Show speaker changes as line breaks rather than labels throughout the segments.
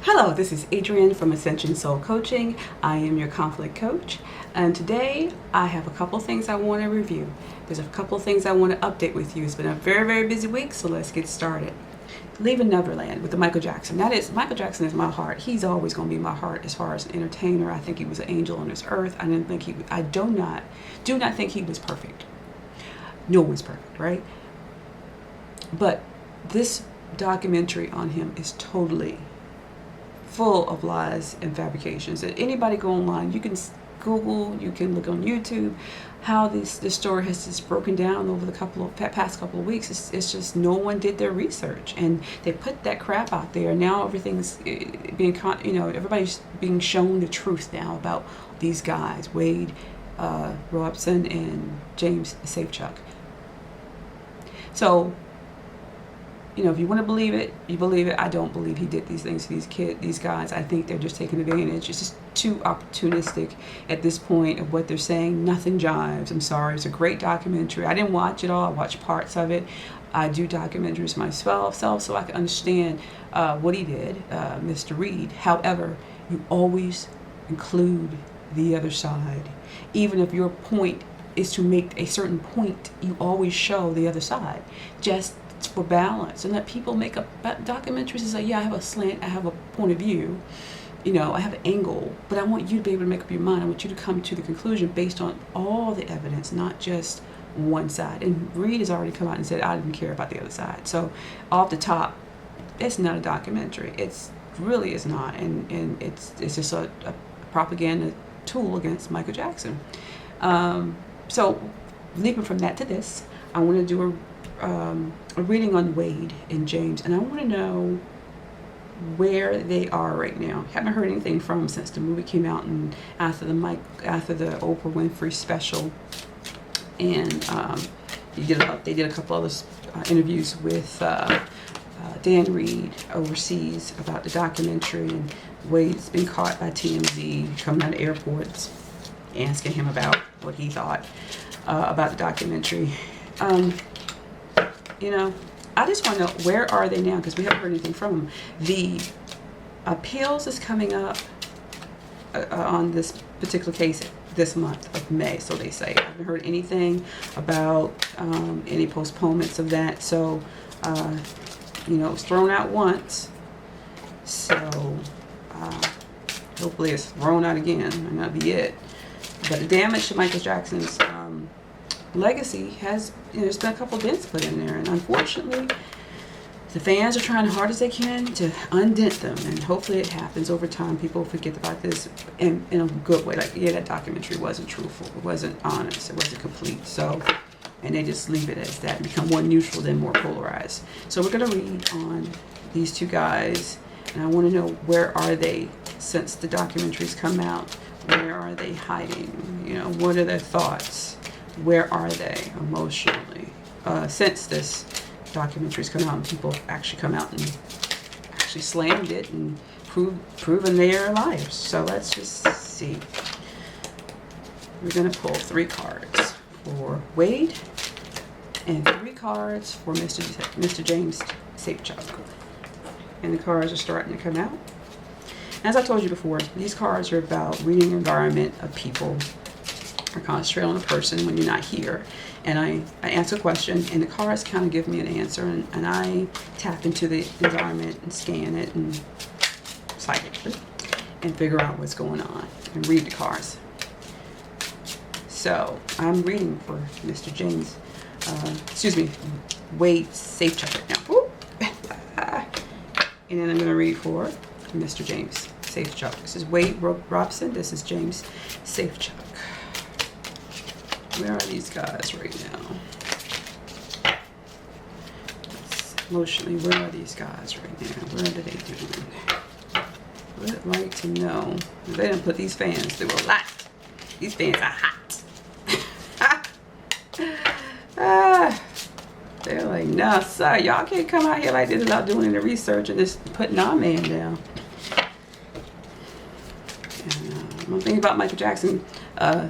Hello, this is Adrienne from Ascension Soul Coaching. I am your conflict coach, and today I have a couple things I want to review. There's a couple things I want to update with you. It's been a very, very busy week, so let's get started. Leaving Neverland with the Michael Jackson. Michael Jackson is my heart. He's always going to be my heart as far as an entertainer. I think he was an angel on this earth. I do not think he was perfect. No one's perfect, right? But this documentary on him is totally full of lies and fabrications. That anybody go online, you can Google, you can look on YouTube, how this story has just broken down over the past couple of weeks. It's just no one did their research, and they put that crap out there. Now everything's being, everybody's being shown the truth now about these guys, Wade, Robson, and James Safechuck. So, if you want to believe it, you believe it. I don't believe he did these things to these guys. I think they're just taking advantage. It's just too opportunistic at this point of what they're saying. Nothing jives. I'm sorry. It's a great documentary. I didn't watch it all. I watched parts of it. I do documentaries myself, so I can understand what he did, Mr. Reed. However, you always include the other side. Even if your point is to make a certain point, you always show the other side. Just for balance, and let people make up documentaries and say, yeah, I have a slant, I have a point of view, I have an angle, but I want you to be able to make up your mind. I want you to come to the conclusion based on all the evidence, not just one side. And Reed has already come out and said, I didn't care about the other side. So off the top, it's not a documentary. It's really is not, and it's just a propaganda tool against Michael Jackson. So leaping from that to this, I want to do a reading on Wade and James, and I want to know where they are right now. Haven't heard anything from them since the movie came out and after the Oprah Winfrey special, and they did a couple other interviews with Dan Reed overseas about the documentary, and Wade's been caught by TMZ coming out of airports asking him about what he thought about the documentary. I just want to know, where are they now? Because we haven't heard anything from them. The appeals is coming up on this particular case this month of May, so they say. I haven't heard anything about any postponements of that. So, it was thrown out once. So, hopefully it's thrown out again, and that'll be it. But the damage to Michael Jackson's legacy has, there's been a couple dents put in there, and unfortunately the fans are trying as hard as they can to undent them, and hopefully it happens over time. People forget about this in a good way, like, yeah, that documentary wasn't truthful, it wasn't honest, it wasn't complete, so, and they just leave it as that, become more neutral than more polarized. So we're going to read on these two guys, and I want to know, where are they since the documentary's come out? Where are they hiding? What are their thoughts? Where are they emotionally since this documentary's come out and people actually come out and actually slammed it and proven their lives? So let's just see. We're going to pull 3 cards for Wade and 3 cards for Mr. James Safechuck. And the cards are starting to come out. As I told you before, these cards are about reading the environment of people. I concentrate on a person when you're not here, and I ask a question, and the cards kind of give me an answer, and I tap into the environment and scan it and psychically and figure out what's going on and read the cards. So I'm reading for Mr. James, Wade Safechuck right now. And then I'm going to read for Mr. James Safechuck. This is Wade Robson. This is James Safechuck. Where are these guys right now? Emotionally, where are these guys right now? What are they doing? I'd like to know. They didn't put these fans through a lot. These fans are hot. They're like, nah, sir, y'all can't come out here like this without doing any research and just putting our man down. And one thing about Michael Jackson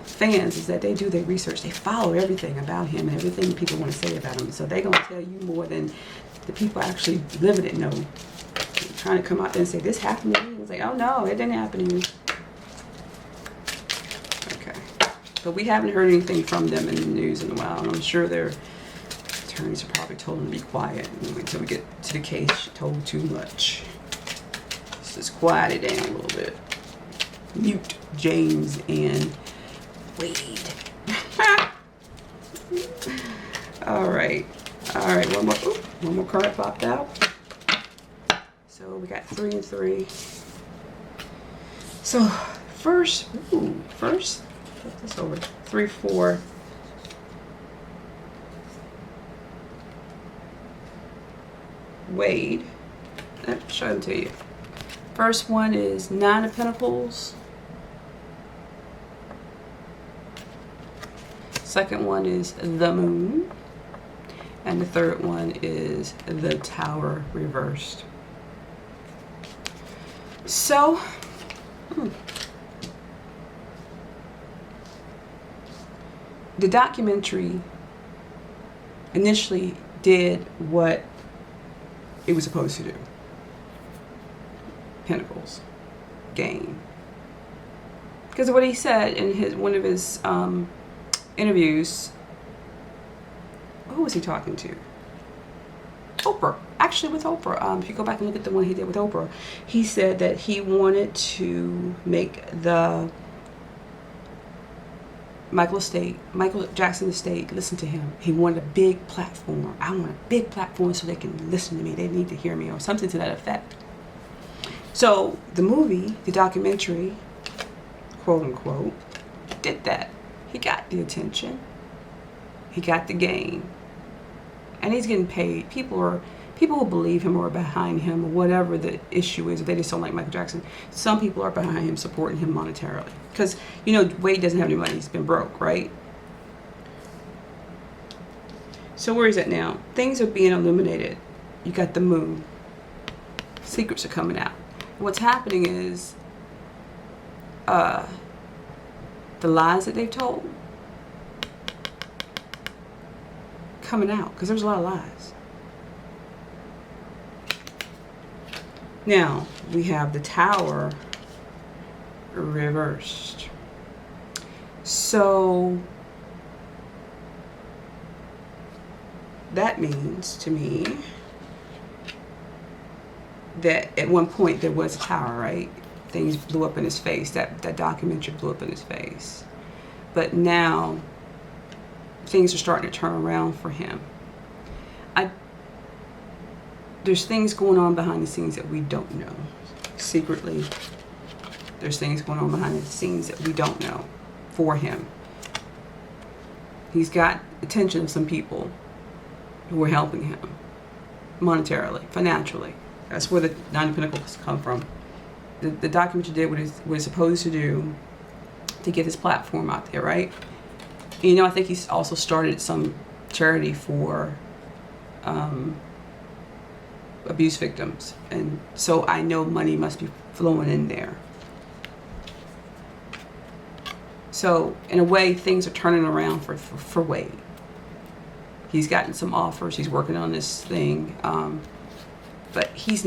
fans is that they do their research. They follow everything about him and everything people want to say about him. So they're going to tell you more than the people actually living it know. trying to come out there and say, this happened to me. It's like, oh no, it didn't happen to you. Okay. But we haven't heard anything from them in the news in a while, and I'm sure their attorneys have probably told them to be quiet until we get to the case. She told too much. Let's just quiet it down a little bit. Mute James and Wade. All right, one more card popped out. So we got 3 and 3. So first, flip this over. 3, 4. Wade. I'll show them to you. First one is 9 of Pentacles. Second one is the Moon. And the third one is the Tower reversed. So, the documentary initially did what it was supposed to do. Pentacles, gain. Because of what he said in one of his interviews. Who was he talking to? Oprah. Actually with Oprah. If you go back and look at the one he did with Oprah, he said that he wanted to make the Michael Jackson estate listen to him. He wanted a big platform. I want a big platform so they can listen to me. They need to hear me, or something to that effect. So the movie, the documentary, quote unquote, did that. He got the attention. He got the gain. And he's getting paid. People who believe him or are behind him, or whatever the issue is, if they just don't like Michael Jackson, some people are behind him, supporting him monetarily. Because, you know, Wade doesn't have any money. He's been broke, right? So where is it now? Things are being illuminated. You got the Moon. Secrets are coming out. What's happening is the lies that they've told coming out, because there's a lot of lies. Now we have the Tower reversed. So that means to me that at one point there was a tower, right? Things blew up in his face. That documentary blew up in his face. But now things are starting to turn around for him. There's things going on behind the scenes that we don't know. Secretly, there's things going on behind the scenes that we don't know for him. He's got attention of some people who are helping him monetarily, financially. That's where the 9 of Pentacles come from. The documentary did what it's supposed to do to get his platform out there, right? And, you know, I think he's also started some charity for abuse victims, and so I know money must be flowing in there. So in a way, things are turning around for Wade. He's gotten some offers. He's working on this thing, but he's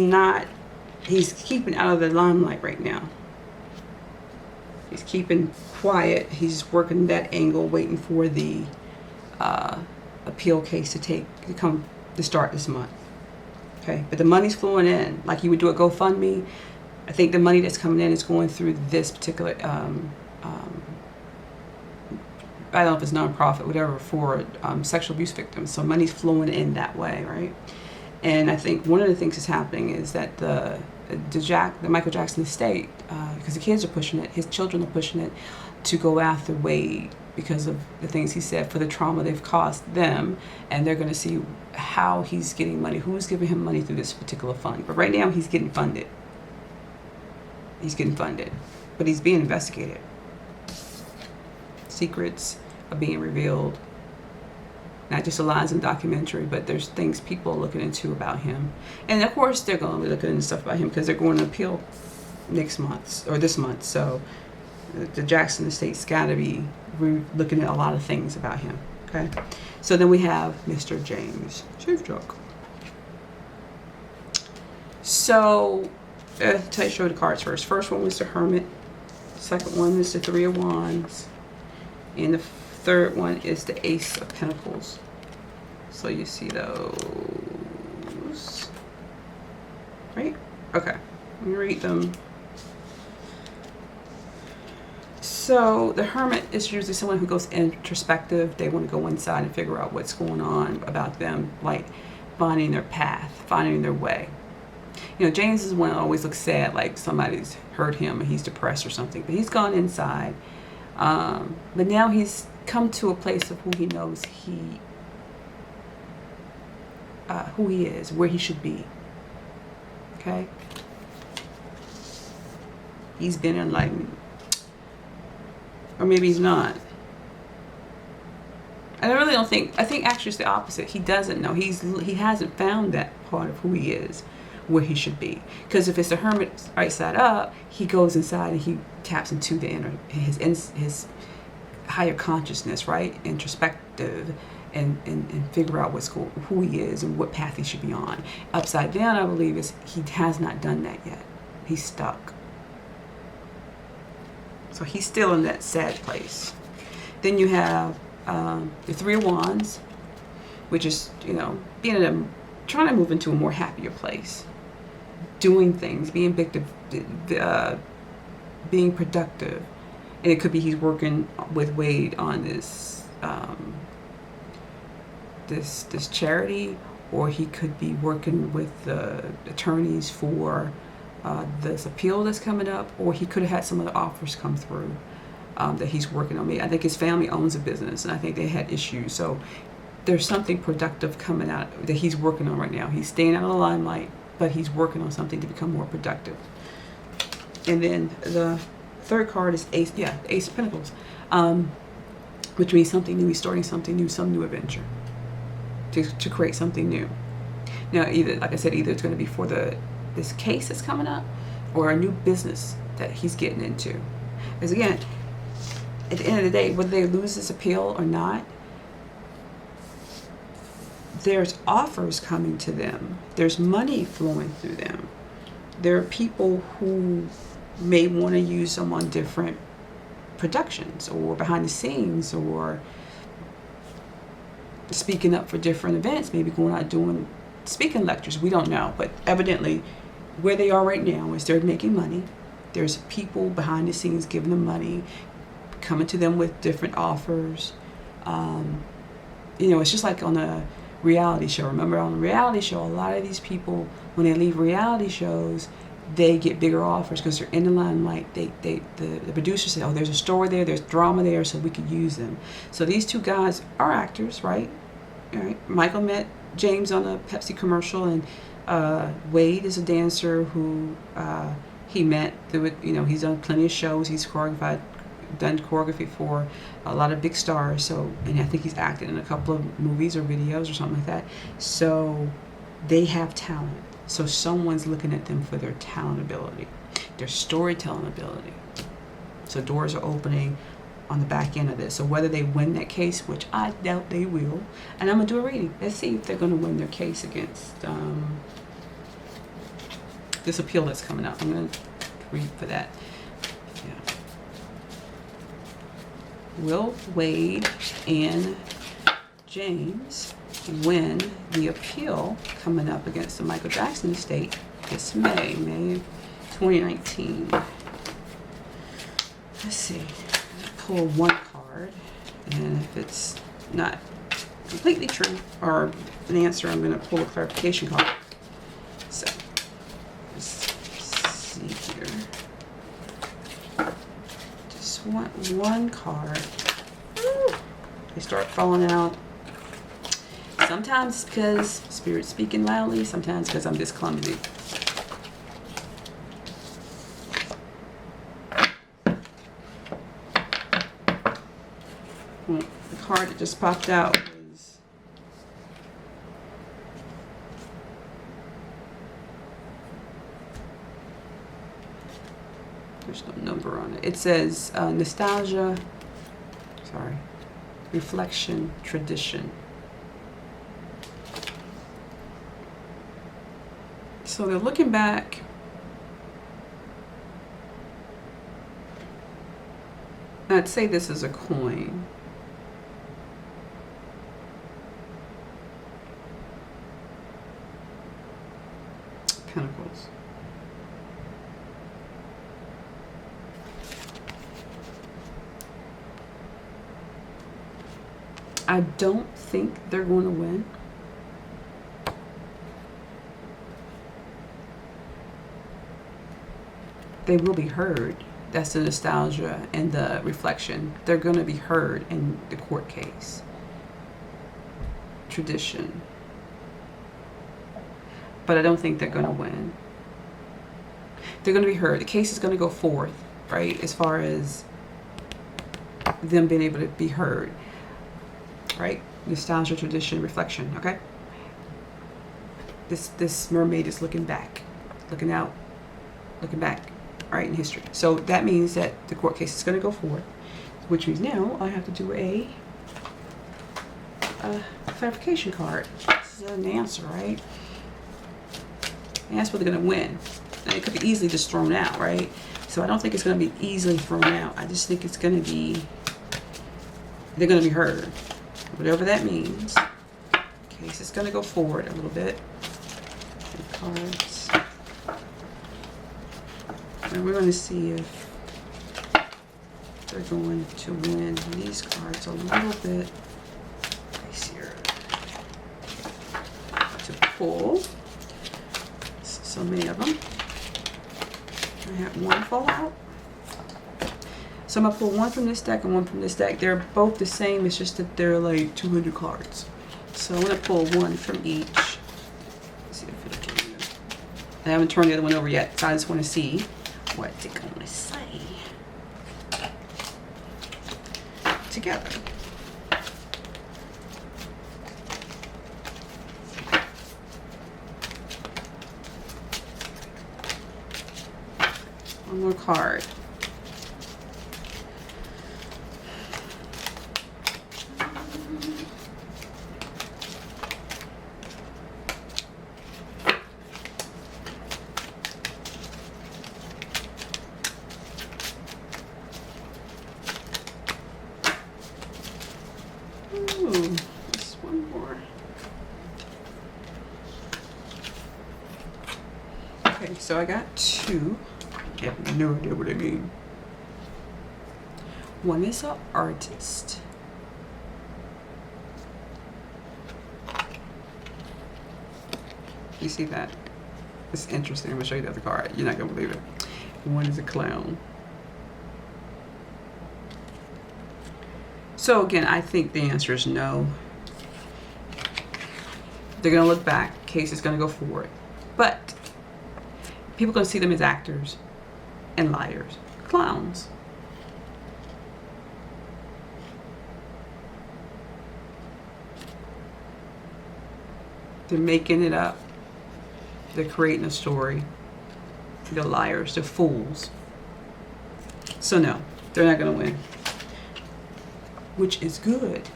keeping out of the limelight right now. He's keeping quiet. He's working that angle, waiting for the appeal case to start this month. Okay, but the money's flowing in like you would do a GoFundMe. I think the money that's coming in is going through this particular, I don't know if it's nonprofit, whatever, for sexual abuse victims. So money's flowing in that way, right? And I think one of the things that's happening is that the Michael Jackson estate, because the kids are pushing it, his children are pushing it to go after Wade because of the things he said, for the trauma they've caused them, and they're going to see how he's getting money, who's giving him money through this particular fund. But right now he's getting funded. He's getting funded, but he's being investigated. Secrets are being revealed. Not just the lies in the documentary, but there's things people are looking into about him. And of course they're going to be looking into stuff about him because they're going to appeal next month, or this month. So the Jackson estate's got to be looking at a lot of things about him. Okay, so then we have Mr. James Safechuck. So, tell you, show the cards first. First one was the Hermit. Second one is the Three of Wands. And the third one is the Ace of Pentacles. So you see those. Right? Okay. Let me read them. So the Hermit is usually someone who goes introspective. They want to go inside and figure out what's going on about them, like finding their path, finding their way. You know, James is one that always looks sad, like somebody's hurt him or he's depressed or something. But he's gone inside. But now he's come to a place of who he knows who he is, where he should be. Okay? He's been enlightened. Or maybe he's not. I really don't think, I think actually it's the opposite. He doesn't know. He hasn't found that part of who he is, where he should be. Because if it's the Hermit right side up, he goes inside and he taps into the inner, his higher consciousness, right? Introspective, and figure out who he is and what path he should be on. Upside down, I believe, is he has not done that yet. He's stuck. So he's still in that sad place. Then you have the Three of Wands, which is, you know, trying to move into a more happier place, doing things, being productive, and it could be he's working with Wade on this this charity, or he could be working with the attorneys for this appeal that's coming up, or he could have had some of the offers come through that he's working on. I think his family owns a business, and I think they had issues. So there's something productive coming out that he's working on right now. He's staying out of the limelight, but he's working on something to become more productive. And then the third card is Ace of Pentacles, which means something new. He's starting something new, some new adventure to create something new. Now, either, like I said, either it's going to be for this case that's coming up, or a new business that he's getting into. Because again, at the end of the day, whether they lose this appeal or not, there's offers coming to them. There's money flowing through them. There are people who may want to use them on different productions or behind the scenes, or speaking up for different events, maybe going out doing speaking lectures. We don't know, but evidently where they are right now is they're making money. There's people behind the scenes giving them money, coming to them with different offers. You know, it's just like on a reality show. Remember, on a reality show, a lot of these people, when they leave reality shows, they get bigger offers because they're in the limelight. The producers say, oh, there's a story there, there's drama there, so we could use them. So these two guys are actors, right? All right. Michael met James on a Pepsi commercial, and Wade is a dancer who he met through it. You know, he's done plenty of shows. He's done choreography for a lot of big stars. So, and I think he's acted in a couple of movies or videos or something like that. So they have talent. So someone's looking at them for their talent ability, their storytelling ability. So doors are opening on the back end of this. So whether they win that case, which I doubt they will, and I'm gonna do a reading. Let's see if they're gonna win their case against this appeal that's coming up. I'm gonna read for that. Yeah. Will Wade and James win the appeal coming up against the Michael Jackson estate this May 2019? Let's see. Pull one card, and if it's not completely true or an answer, I'm going to pull a clarification card. So let's see here. Just want one card. They start falling out. Sometimes because Spirit's speaking loudly, sometimes because I'm just clumsy. Well, the card that just popped out was there's no number on it. It says nostalgia, reflection, tradition. So they're looking back. I'd say this is a coin. Pentacles. I don't think they're going to win. They will be heard. That's the nostalgia and the reflection. They're going to be heard in the court case. Tradition. But I don't think they're going to win. They're going to be heard. The case is going to go forth, right? As far as them being able to be heard. Right? Nostalgia, tradition, reflection, okay? This mermaid is looking back, looking out, looking back, right, in history. So that means that the court case is going to go forward, which means now I have to do a clarification card. This is an answer, right? And that's what they're going to win. And it could be easily just thrown out, right? So I don't think it's going to be easily thrown out. I just think it's going to be, they're going to be heard. Whatever that means. Case is going to go forward a little bit. Cards. And we're going to see if they're going to win these cards a little bit easier to pull. So many of them. I have one fall out. So I'm going to pull one from this deck and one from this deck. They're both the same. It's just that they're like 200 cards. So I'm going to pull one from each. Let's see if it can. I haven't turned the other one over yet, so I just want to see what they're going to say together. One more card. Just one more. Okay, so I got two. I have no idea what I mean. One is an artist. You see that? It's interesting. I'm gonna show you the other card. You're not gonna believe it. One is a clown. So again, I think the answer is no. They're gonna look back. Case is gonna go forward, but people are gonna see them as actors and liars, clowns. They're making it up. They're creating a story. They're liars. They're fools. So no, they're not gonna win. Which is good.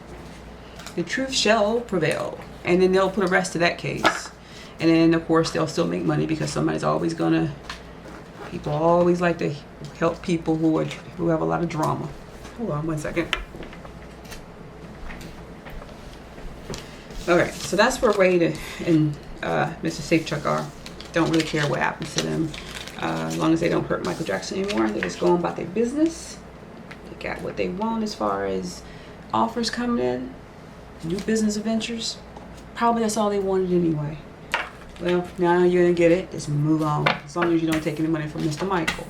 The truth shall prevail. And then they'll put a rest to that case. And then, of course, they'll still make money because somebody's always gonna, people always like to help people who have a lot of drama. Hold on one second. Okay, so that's where Wade and Mr. Safechuck are. Don't really care what happens to them. As long as they don't hurt Michael Jackson anymore, they're just going about their business. They got what they want as far as offers coming in, new business adventures. Probably that's all they wanted anyway. Well, now you're gonna get it. Just move on. As long as you don't take any money from Mr. Michael.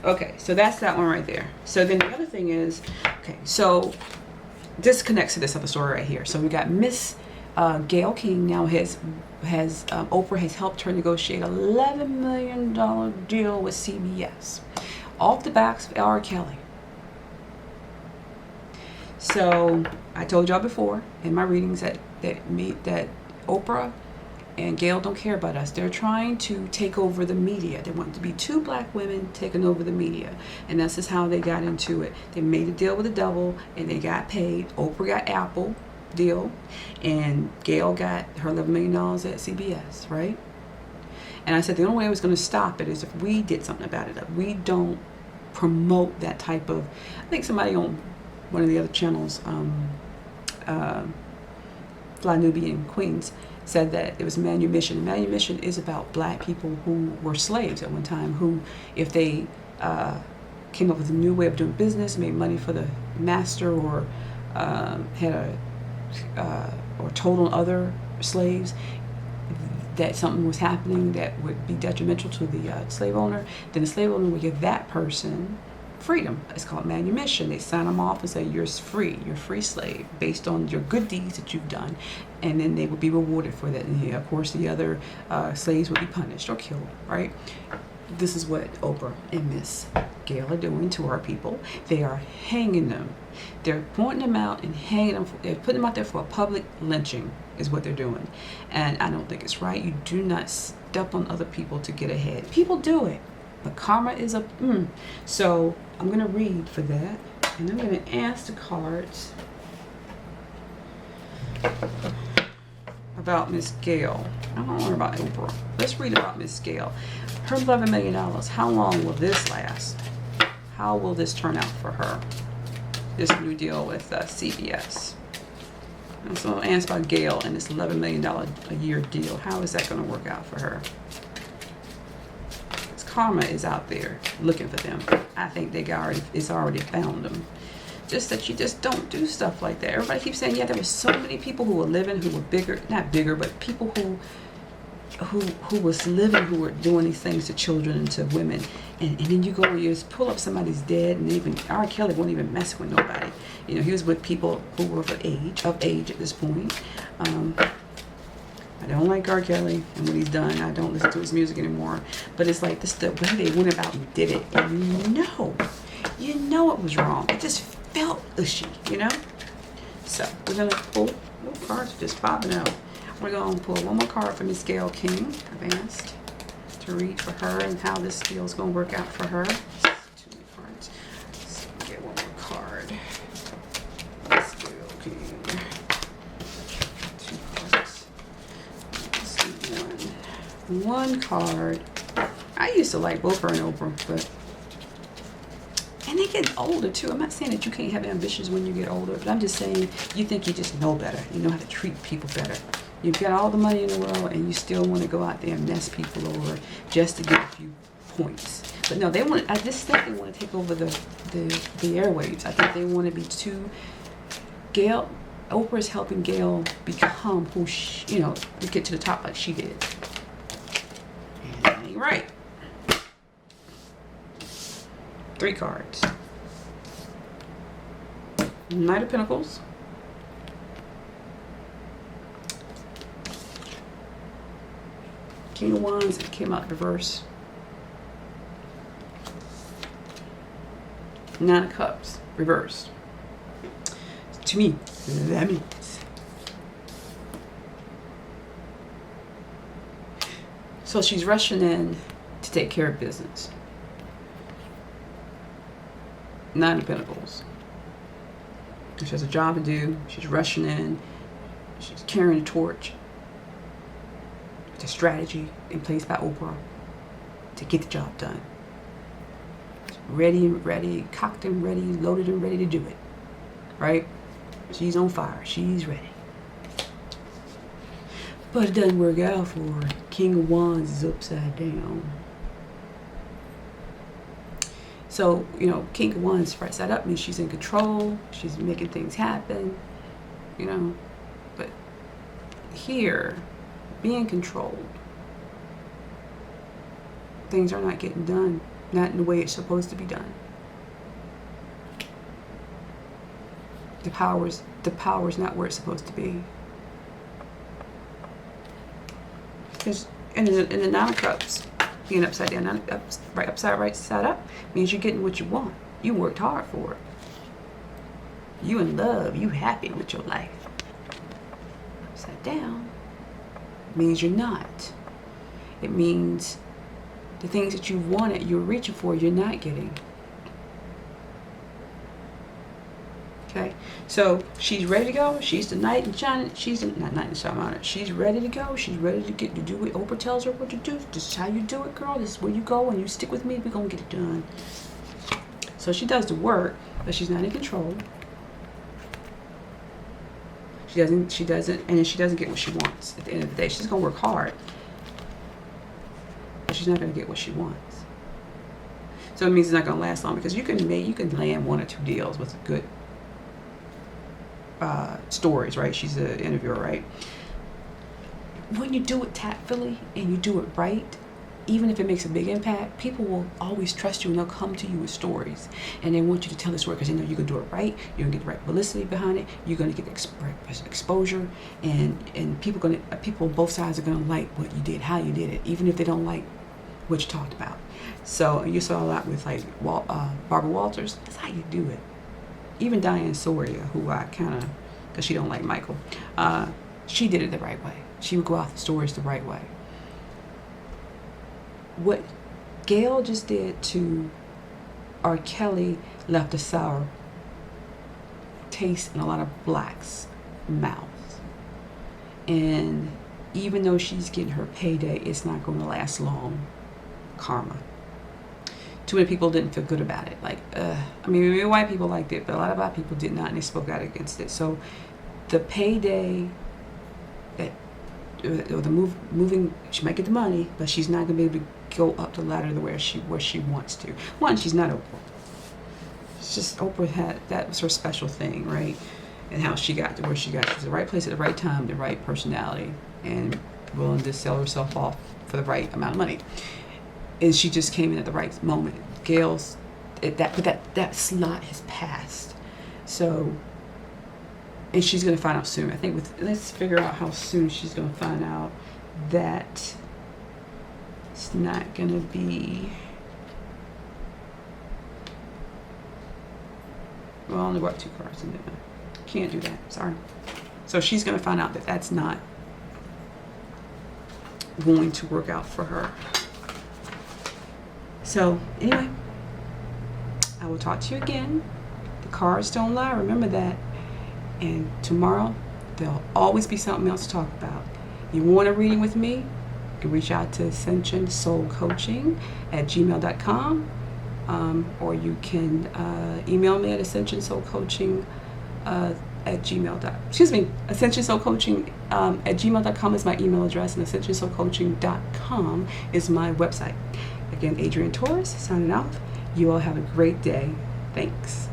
Okay, so that's that one right there. So then the other thing is, okay, so this connects to this other story right here. So we got Miss Gayle King now has Oprah has helped her negotiate a $11 million deal with CBS off the backs of R. Kelly. So I told y'all before in my readings that Oprah and Gayle don't care about us. They're trying to take over the media. They want to be two black women taking over the media. And this is how they got into it. They made a deal with the devil and they got paid. Oprah got Apple deal and Gayle got her $11 million at CBS, right? And I said the only way I was going to stop it is if we did something about it. We don't promote that type of, I think somebody on one of the other channels, Fly Nubian Queens, said that it was Manumission. Manumission is about black people who were slaves at one time, who, if they came up with a new way of doing business, made money for the master, or or told on other slaves that something was happening that would be detrimental to the slave owner, then the slave owner would give that person freedom. It's called manumission. They sign them off and say, you're free, you're a free slave, based on your good deeds that you've done, and then they would be rewarded for that. And of course the other slaves would be punished or killed, right? This is what Oprah and Miss Gayle are doing to our people. They are hanging them. They're pointing them out and hanging them. They're putting them out there for a public lynching is what they're doing. And I don't think it's right. You do not step on other people to get ahead. People do it, but karma is a So I'm going to read for that, and I'm going to ask the cards about Miss Gayle. I don't know about Oprah. Let's read about Miss Gayle. Her $11 million. How long will this last? How will this turn out for her? This new deal with CBS. And so I'll ask about Gayle and this $11 million a year deal. How is that going to work out for her? Because karma is out there looking for them. I think it's already found them. Just that you just don't do stuff like that. Everybody keeps saying, yeah, there were so many people who were living, who were bigger, not bigger, but people who was living, who were doing these things to children and to women, and then you go and you just pull up somebody's dead, and even R. Kelly won't even mess with nobody. You know, he was with people who were of age at this point. I don't like R. Kelly and what he's done. I don't listen to his music anymore. But it's like this, the way they went about and did it, and you know it was wrong. It just felt ushy, you know. So we're gonna pull. Oh, cards are just popping out. We're going to pull one more card for Miss Gayle King. I've asked to read for her and how this deal is going to work out for her. Two more cards. Let's get one more card. Miss Gayle King. Two cards. Let's see, one card. I used to like both her and Oprah, but and they get older too. I'm not saying that you can't have ambitions when you get older, but I'm just saying you think you just know better. You know how to treat people better. You've got all the money in the world, and you still want to go out there and mess people over just to get a few points. But no, I just think they want to take over the airwaves. I think they want to be too. Gayle, Oprah is helping Gayle become who she, to get to the top like she did. And that ain't right. 3 cards. Knight of Pentacles. King of Wands, it came out reverse. 9 of Cups, reversed. To me, that means. So she's rushing in to take care of business. 9 of Pentacles. She has a job to do. She's rushing in. She's carrying a torch. The strategy in place by Oprah to get the job done. Ready, cocked and ready, loaded and ready to do it. Right? She's on fire. She's ready. But it doesn't work out for her. King of Wands is upside down. So, King of Wands right side up means she's in control. She's making things happen. But here, being controlled, things are not getting done, not in the way it's supposed to be done. The power's not where it's supposed to be. Because in the 9 of Cups, being upside down, right side up, means you're getting what you want. You worked hard for it. You in love. You happy with your life. Upside down means you're not. It means the things that you wanted, you're reaching for, you're not getting. Okay, so she's ready to go. She's the knight in shining. She's the, not knight in shining armor. She's ready to go. She's ready to get to do what Oprah tells her what to do. This is how you do it, girl. This is where you go, and you stick with me. We're gonna get it done. So she does the work, but she's not in control. She doesn't, and then she doesn't get what she wants. At the end of the day, she's gonna work hard, but she's not gonna get what she wants. So it means it's not gonna last long, because you can land 1 or 2 deals with good stories, right? She's an interviewer, right? When you do it tactfully and you do it right, even if it makes a big impact, people will always trust you, and they'll come to you with stories, and they want you to tell the story because they know you're gonna do it right. You're gonna get the right publicity behind it. You're gonna get exposure, and people on both sides are gonna like what you did, how you did it, even if they don't like what you talked about. So you saw a lot with like Barbara Walters. That's how you do it. Even Diane Sawyer, who I kind of, because she don't like Michael, she did it the right way. She would go out the stories the right way. What Gayle just did to R. Kelly left a sour taste in a lot of blacks' mouths. And even though she's getting her payday, it's not going to last long. Karma. Too many people didn't feel good about it. Like, I mean, maybe white people liked it, but a lot of black people did not, and they spoke out against it. So the payday, or the moving, she might get the money, but she's not going to be able to go up the ladder to where she wants to. One, she's not Oprah. It's just Oprah that was her special thing, right? And how she got to where she got. She was the right place at the right time, the right personality, and willing to sell herself off for the right amount of money. And she just came in at the right moment. Gayle's that slot has passed. So, and she's gonna find out soon. I think let's figure out how soon she's gonna find out that it's not gonna be. Well, I only brought 2 cards in there. Can't do that. Sorry. So she's gonna find out that that's not going to work out for her. So anyway, I will talk to you again. The cards don't lie, remember that. And tomorrow, there'll always be something else to talk about. You want a reading with me? You can reach out to Ascension Soul Coaching at gmail.com, or you can email me at Ascension Soul Coaching at Ascension Soul Coaching at gmail.com is my email address, and AscensionSoulCoaching.com is my website. Again, Adrienne Torres signing off. You all have a great day. Thanks.